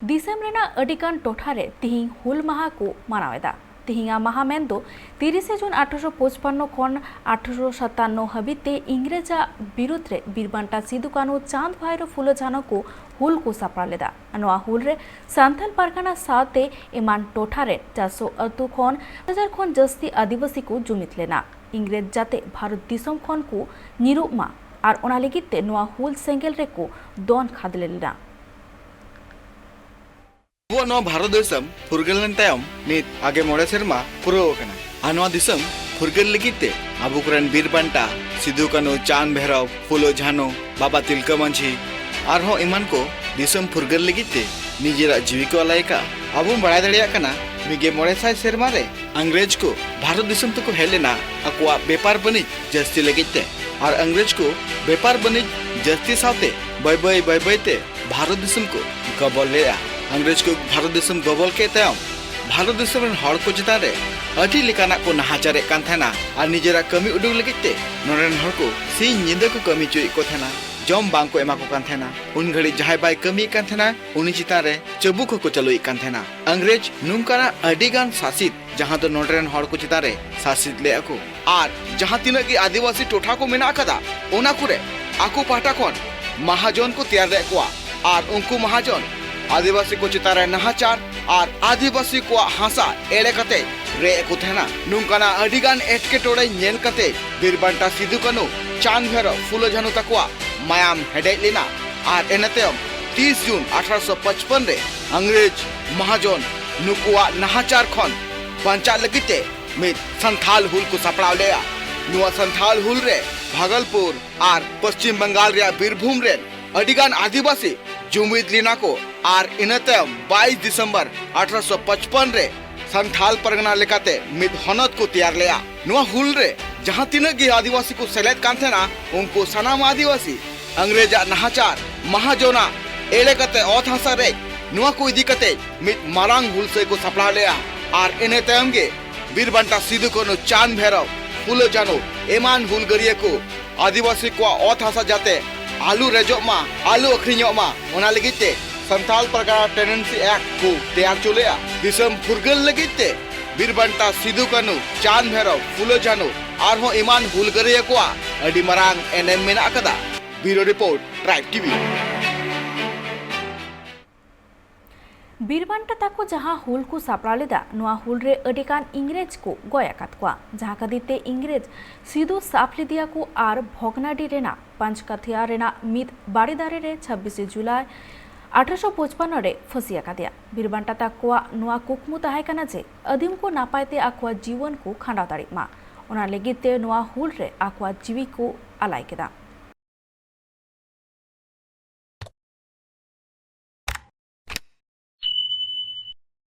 दिसम अडिकान टोठारे तिहिं हुल माहा को मानावेदा। तिहिंगा माहा मेंदो 30 जून 1855 खन 1857 हाबिते इंग्रेजा बिरुद्ध बीरबांटा सिदु कानू चांद भाईरो फुलो झानो को हुल को सापड़ा लेदा। नोआ हुल रे सांथाल पारगाना साथे एमान टोठारे 400 अतु खन 1000 खन जस्ती आदिवासी को जुमित लेना। इंग्रेज जाते भारत दिसम खन को निरुमा और ओना लगिते नोआ हुल सेंगेल रे को दोन खादले लेना। भारत देशम फुरगलन तायम नित आगे मोड़े सेरमा पुरो कना आनवा दिसम फुरगल लगिते आबु कुरन बीरबांटा सिदु कानू चांद भैरव फुलो झानो बाबा तिलका मांझी आरहो इमान को दिसम फुरगल लगिते निजेरा जीविका लायका आबु बड़ा दड़िया कना मिगे मोड़े साय सेरमा रे अंग्रेज को भारत दिसम तक हेलेना अकुआ व्यापार बनिज जस्ती लगिते और अंग्रेज को व्यापार बनिज जस्ती साथे बय बय ते भारत दिसम को गबल लेया। अंग्रेज को भारत दिसम गबल के तायम भारत दिसम रन हड़ को चितान रे अटी लेकाना को नहाचारे कान थाना और निजेरा कमी उडुक लगिते नोरेन हड़ को सी निंदा को कमी चुई को थाना जम बांग को एमा को कान थाना उन घड़ी जहाय बाय कमी कान थाना उनी चितान रे चबुक को चलोई कान थाना। अंग्रेज नुंकाना अडिगान शासित जहां तो नोरेन हड़ को चितान रे शासित ले आको और जहां तिना की आदिवासी टोठा को मेना कदा ओना कुरे आको पाटा कोन महाजन को तैयार रे कोआ और उनको महाजन आदिवासी को चितारे नहाचार और आदिवासी को हासा एड़े कते रे को थेना नुंकाना अडिगान एटके टोड़े नेल कते बीरबांटा सिदु कानू चांद भैरव फुलो झानो तकवा मायाम हेडे लेना और एनतेम 30 जून 1855 रे अंग्रेज महाजन नुकुआ नहाचार खन पंचा लगिते मित संथाल हुल को सपड़ा लेया। नुआ संथाल हुल रे भागलपुर और पश्चिम बंगाल रे बीरभूम रे अडिगान आदिवासी जुमिद लीना को और इनतम 22 दिसंबर 1855 रे संथाल परगना लेकाते मिद हनत को तैयार लेया। नुआ हुल रे जहां तीन गे आदिवासी को सेलेद कान थे ना उनको सनाम आदिवासी अंग्रेजा नहाचार महाजोना एड़े कते औथ हासा रे नुआ को इदी कते मिद मारांग हुल से को सपड़ा लेया और इने तयम गे बीरबांटा सिदु कानू चांद भैरव फुलो जानो एमान हुल गरिए को आदिवासी को औथ हासा जाते आलू रेजो मा आलू अखरिñो मा ओना लगिते संथाल परगना टेनेंसी एक्ट को तैयार चुलेया। दिसम फुरगल लगिते बीरबांटा सिदु कानू चांद भैरव फुलो झानो आरहो इमान हुलगरिया को अडी मरांग एनएम मेना कदा। Bureau report Tribe TV. बीरबांटा ताको जहां हुल को सापड़ा लेदा नुआ हुल रे अडिकान इंग्रेज को गया कातकुआ जहां कदीते इंग्रेज सिदु साफ लिदिया को आर भोगनाडी रेना पंचकथिया रेना मिद बाड़ीदारे रे 26 जुलाई 1855 रे फसिया कादिया। बीरबांटा ताकुआ नुआ कुकमु ताहे कना जे अदिम को नापायते आकुआ जीवन को खांडा दाड़ी मा ओना लेगिते नुआ हुल रे आकुआ जीवी को आलाई केदा।